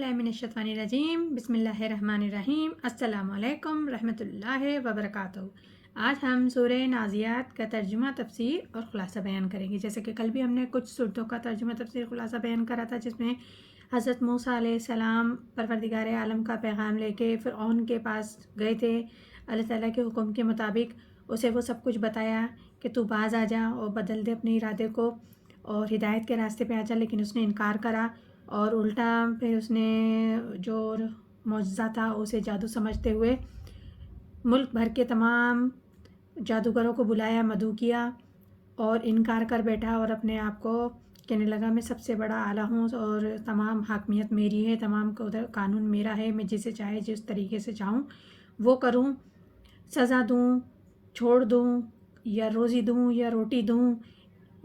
औज़ुबिल्लाहिमिनश्शैतानिर्रजीम बिस्मिल्लाहिर्रहमानिर्रहीम अस्सलामु अलैकुम रहमतुल्लाहि व बरकातुहू। आज हम सूरह नाज़ियात का तर्जुमा तफसीर और ख़ुलासा बयान करेंगे। जैसे कि कल भी हमने कुछ सूरतों का तर्जुमा तफसीर ख़ुलासा बयान करा था, जिसमें हज़रत मूसा अलैहिस्सलाम परवरदिगार आलम का पैगाम लेके फ़िरऔन के पास गए थे। अल्लाह ताला के हुक्म के मुताबिक उसे वो सब कुछ बताया कि तू बाज़ आ जा और बदल दे अपने इरादे को और हिदायत के रास्ते पे आ जा, लेकिन उसने इनकार करा और उल्टा फिर उसने जो मौजज़ा था उसे जादू समझते हुए मुल्क भर के तमाम जादूगरों को बुलाया, मदऊ किया और इनकार कर बैठा और अपने आप को कहने लगा मैं सबसे बड़ा आला हूँ और तमाम हाकमियत मेरी है, तमाम कानून मेरा है, मैं जिसे चाहे जिस तरीके से चाहूँ वो करूँ, सज़ा दूँ, छोड़ दूँ, या रोज़ी दूँ या रोटी दूँ,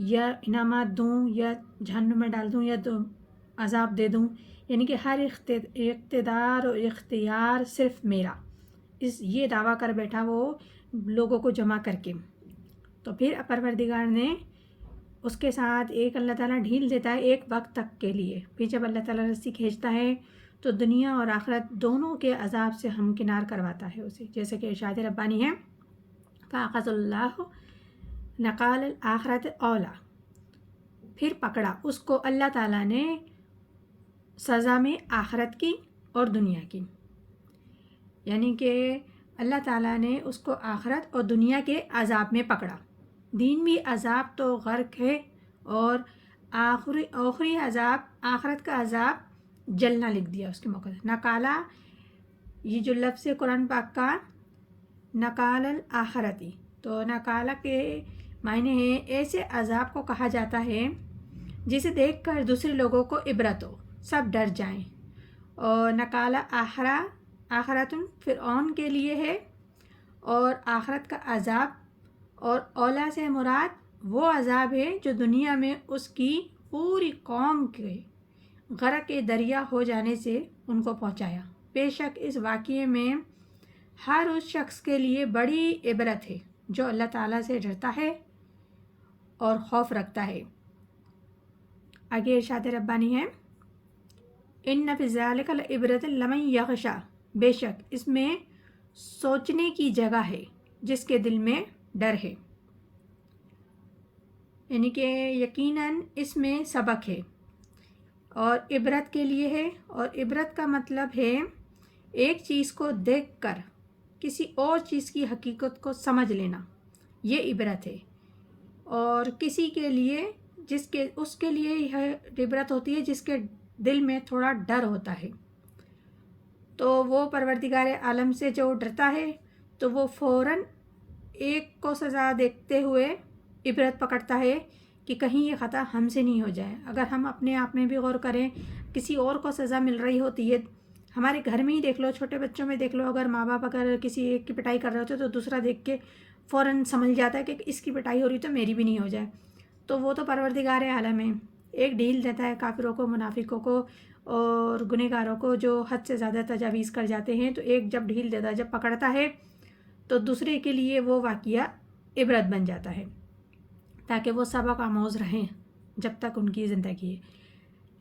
या इनामात दूँ, या जहन्नुम में डाल दूँ, या अज़ाब दे दूँ। यानी कि हर इक़्तिदार और इख्तियार सिर्फ़ मेरा, ये दावा कर बैठा वो लोगों को जमा करके। तो फिर परवरदिगार ने उसके साथ एक अल्लाह ताला ढील देता है एक वक्त तक के लिए। फिर जब अल्लाह ताला रस्सी खींचता है तो दुनिया और आखिरत दोनों के अज़ाब से हमकिनार करवाता है उसे। जैसे कि इरशाद रब्बानी है फ़अख़ज़हुल्लाहु नकाल आखिरत औला, फिर पकड़ा उसको अल्लाह ताला ने सज़ा में आखिरत की और दुनिया की। यानी कि अल्लाह ताला ने उसको आखिरत और दुनिया के अज़ाब में पकड़ा। दीन भी अज़ाब तो गर्क है और आखिरी अज़ाब, आखिरत का अज़ाब जलना लिख दिया उसके मौके। नकाला, ये जो लफ्ज़ है कुरान पाक का नकाल आखिरती, तो नकाला के मायने हैं ऐसे अज़ाब को कहा जाता है जिसे देखकर दूसरे लोगों को इबरत हो, सब डर जाएं। और नकाला आखरा, आखरतुन फ़िरऔन के लिए है और आखरत का अज़ाब, और औला से मुराद वो अज़ाब है जो दुनिया में उसकी पूरी कौम के गरक़ के दरिया हो जाने से उनको पहुंचाया। बेशक इस वाक़ये में हर उस शख्स के लिए बड़ी इबरत है जो अल्लाह ताला से डरता है और खौफ रखता है। आगे इरशाद रब्बानी है इन्न फ़ी ज़ालिका लइब्रतन लिमन यख़शा, बेशक इसमें सोचने की जगह है जिसके दिल में डर है। यानी कि यकीनन इसमें सबक है और इबरत के लिए है। और इबरत का मतलब है एक चीज़ को देखकर किसी और चीज़ की हकीकत को समझ लेना, ये इबरत है। और किसी के लिए जिसके उसके लिए यह इबरत होती है जिसके दिल में थोड़ा डर होता है। तो वो परवरदिगार आलम से जो डरता है तो वो फ़ौरन एक को सज़ा देखते हुए इबरत पकड़ता है कि कहीं ये ख़ता हमसे नहीं हो जाए। अगर हम अपने आप में भी गौर करें, किसी और को सज़ा मिल रही होती है, हमारे घर में ही देख लो, छोटे बच्चों में देख लो, अगर माँ बाप अगर किसी एक की पिटाई कर रहे होते तो दूसरा देख के फ़ौरन समझ जाता है कि इसकी पिटाई हो रही तो मेरी भी नहीं हो जाए। तो वो तो परवरदिगार आलम है, एक ढील देता है काफिरों को, मुनाफिकों को और गुनहगारों को जो हद से ज़्यादा तजावीज़ कर जाते हैं। तो एक जब ढील देता है, जब पकड़ता है तो दूसरे के लिए वो वाक़या इबरत बन जाता है ताकि वो सबक आमोज़ रहें जब तक उनकी ज़िंदगी है।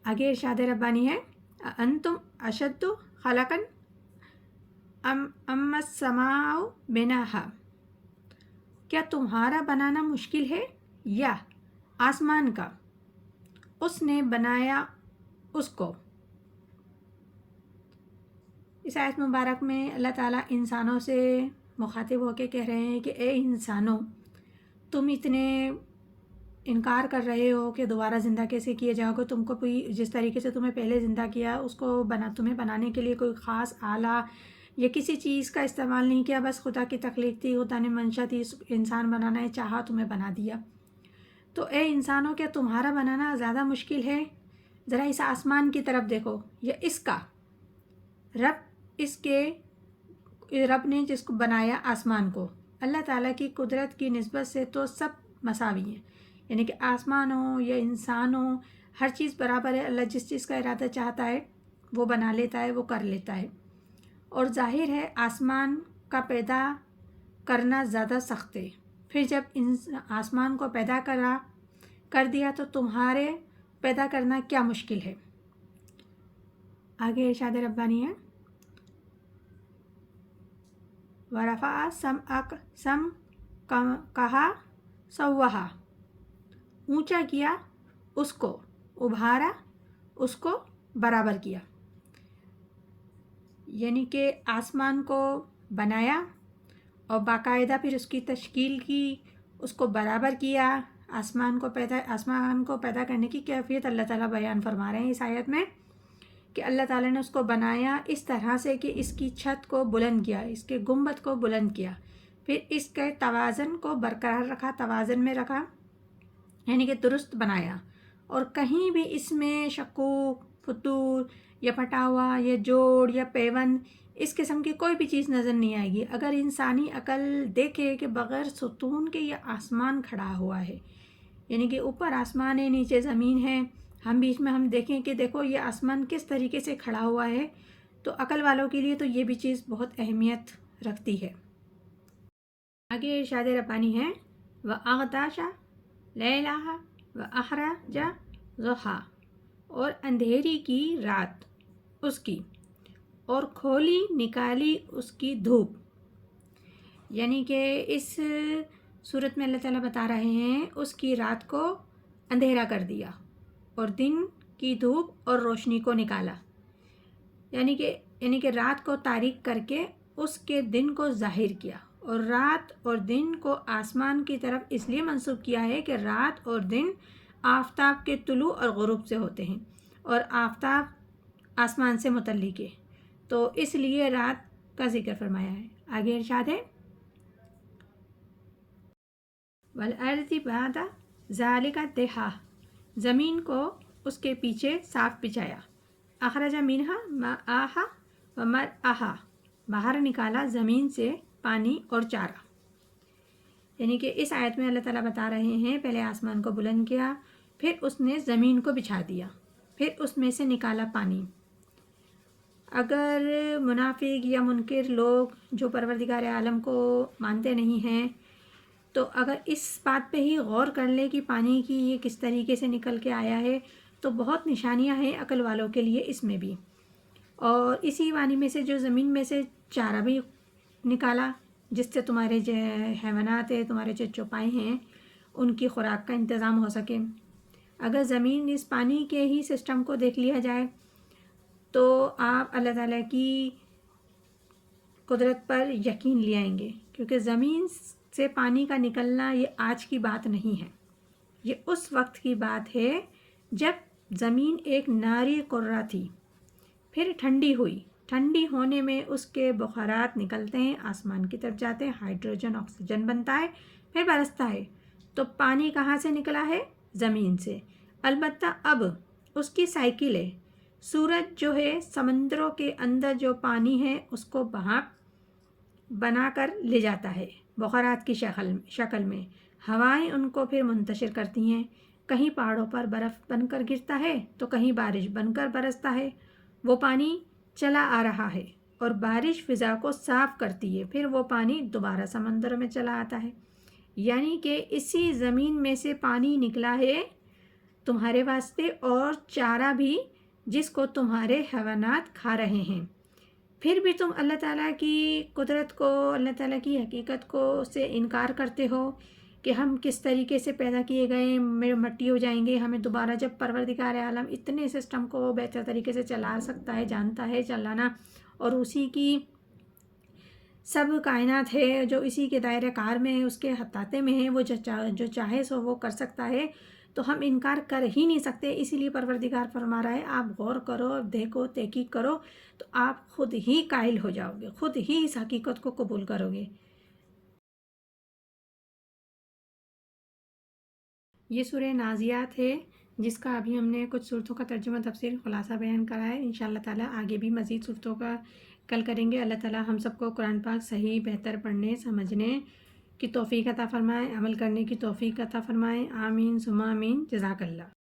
आगे इरशाद रब्बानी है अंतुम अशद्दु खलक़न अम्मस्समाउ बिनाहा, क्या तुम्हारा बनाना मुश्किल है या आसमान का उसने बनाया उसको। इस आयत मुबारक में अल्लाह ताला इंसानों से मुखातिब होकर कह रहे हैं कि ए इंसानों, तुम इतने इनकार कर रहे हो कि दोबारा ज़िंदा कैसे किए जाओगे। तुमको कोई जिस तरीके से तुम्हें पहले ज़िंदा किया उसको तुम्हें बनाने के लिए कोई ख़ास आला या किसी चीज़ का इस्तेमाल नहीं किया, बस खुदा की तख्लीक थी, खुदा ने मंशा थी इंसान बनाना है, चाहा तुम्हें बना दिया। तो ए इंसानों, क्या तुम्हारा बनाना ज़्यादा मुश्किल है? ज़रा इस आसमान की तरफ देखो, या इसका रब, इसके रब ने जिसको बनाया आसमान को, अल्लाह ताला की कुदरत की निस्बत से तो सब मसावी हैं। यानी कि आसमान हो या इंसान हो, हर चीज़ बराबर है। अल्लाह जिस चीज़ का इरादा चाहता है वो बना लेता है, वो कर लेता है। और जाहिर है आसमान का पैदा करना ज़्यादा सख्त है। फिर जब आसमान को पैदा कर दिया तो तुम्हारे पैदा करना क्या मुश्किल है। آگے ارشاد ربانی ہے ورفع سم کہا سوہا، اونچا کیا اس کو، ابھارا اس کو، برابر کیا. یعنی کہ آسمان کو بنایا اور باقاعدہ پھر اس کی تشکیل کی، اس کو برابر کیا. آسمان کو پیدا کرنے کی کیفیت اللہ تعالیٰ بیان فرما رہے ہیں اس آیت میں کہ اللہ تعالیٰ نے اس کو بنایا اس طرح سے کہ اس کی چھت کو بلند کیا، اس کے گنبد کو بلند کیا، پھر اس کے توازن کو برقرار رکھا، توازن میں رکھا، یعنی کہ درست بنایا، اور کہیں بھی اس میں شکوک، فتور یا پھٹا ہوا یا جوڑ یا پیوند اس قسم کی کوئی بھی چیز نظر نہیں آئے گی. اگر انسانی عقل دیکھے کہ بغیر ستون کے یہ آسمان کھڑا ہوا ہے، یعنی کہ اوپر آسمان ہے، نیچے زمین ہے، ہم بیچ میں ہم دیکھیں کہ دیکھو یہ آسمان کس طریقے سے کھڑا ہوا ہے، تو عقل والوں کے لیے تو یہ بھی چیز بہت اہمیت رکھتی ہے. آگے ارشاد ربانی ہے وَأَغْطَاشَ لَيْلَهَا وَأَخْرَجَ ضُحَاهَا، اور اندھیری کی رات اس کی اور کھولی نکالی اس کی دھوپ. یعنی کہ اس صورت میں اللہ تعالیٰ بتا رہے ہیں اس کی رات کو اندھیرا کر دیا اور دن کی دھوپ اور روشنی کو نکالا. یعنی کہ رات کو تاریک کر کے اس کے دن کو ظاہر کیا، اور رات اور دن کو آسمان کی طرف اس لیے منسوب کیا ہے کہ رات اور دن آفتاب کے طلوع اور غروب سے ہوتے ہیں، اور آفتاب آسمان سے متعلق ہے، تو اس لیے رات کا ذکر فرمایا ہے. آگے ارشاد ہے وَالْأَرْضِ بَعْدَ ذَلِكَ دَحَاهَا، زمین کو اس کے پیچھے صاف بچھایا. اخرج منها ماءها ومرعاها، باہر نکالا زمین سے پانی اور چارہ. یعنی کہ اس آیت میں اللہ تعالیٰ بتا رہے ہیں پہلے آسمان کو بلند کیا، پھر اس نے زمین کو بچھا دیا، پھر اس میں سے نکالا پانی. اگر منافق یا منکر لوگ جو پروردگار عالم کو مانتے نہیں ہیں، تو اگر اس بات پہ ہی غور کر لے کہ پانی کی یہ کس طریقے سے نکل کے آیا ہے، تو بہت نشانیاں ہیں عقل والوں کے لیے اس میں بھی. اور اسی پانی میں سے جو زمین میں سے چارہ بھی نکالا، جس سے تمہارے جو حیوانات ہیں، تمہارے جو چوپائے ہیں، ان کی خوراک کا انتظام ہو سکے. اگر زمین اس پانی کے ہی سسٹم کو دیکھ لیا جائے تو آپ اللہ تعالیٰ کی قدرت پر یقین لے آئیں گے، کیونکہ زمین سے پانی کا نکلنا یہ آج کی بات نہیں ہے، یہ اس وقت کی بات ہے جب زمین ایک ناری قرہ تھی، پھر ٹھنڈی ہوئی. ٹھنڈی ہونے میں اس کے بخارات نکلتے ہیں، آسمان کی طرف جاتے ہیں، ہائیڈروجن آکسیجن بنتا ہے، پھر برستا ہے. تو پانی کہاں سے نکلا ہے؟ زمین سے. البتہ اب اس کی سائیکل ہے. سورج جو ہے سمندروں کے اندر جو پانی ہے اس کو بھاپ بنا کر لے جاتا ہے بخارات کی شکل میں. ہوائیں ان کو پھر منتشر کرتی ہیں، کہیں پہاڑوں پر برف بن کر گرتا ہے تو کہیں بارش بن کر برستا ہے. وہ پانی چلا آ رہا ہے اور بارش فضا کو صاف کرتی ہے، پھر وہ پانی دوبارہ سمندر میں چلا آتا ہے. یعنی کہ اسی زمین میں سے پانی نکلا ہے تمہارے واسطے، اور چارہ بھی جس کو تمہارے حیوانات کھا رہے ہیں. پھر بھی تم اللہ تعالیٰ کی قدرت کو، اللہ تعالیٰ کی حقیقت کو سے انکار کرتے ہو کہ ہم کس طریقے سے پیدا کیے گئے، مٹی ہو جائیں گے. ہمیں دوبارہ جب پروردگار عالم اتنے سسٹم کو بہتر طریقے سے چلا سکتا ہے، جانتا ہے چلانا، اور اسی کی سب کائنات ہے جو اسی کے دائرہ کار میں ہے، اس کے احاطے میں ہے، وہ جو چاہے سو وہ کر سکتا ہے، تو ہم انکار کر ہی نہیں سکتے. اسی لیے پروردگار فرما رہا ہے آپ غور کرو، دیکھو، تحقیق کرو، تو آپ خود ہی قائل ہو جاؤ گے، خود ہی اس حقیقت کو قبول کرو گے. یہ سورہ نازیات ہے جس کا ابھی ہم نے کچھ صورتوں کا ترجمہ تفسیر خلاصہ بیان کرا ہے. انشاءاللہ تعالیٰ آگے بھی مزید صورتوں کا کل کریں گے. اللہ تعالیٰ ہم سب کو قرآن پاک صحیح بہتر پڑھنے سمجھنے کی توفیق عطا فرمائے، عمل کرنے کی توفیق عطا فرمائے. آمین ثم آمین. جزاک اللہ.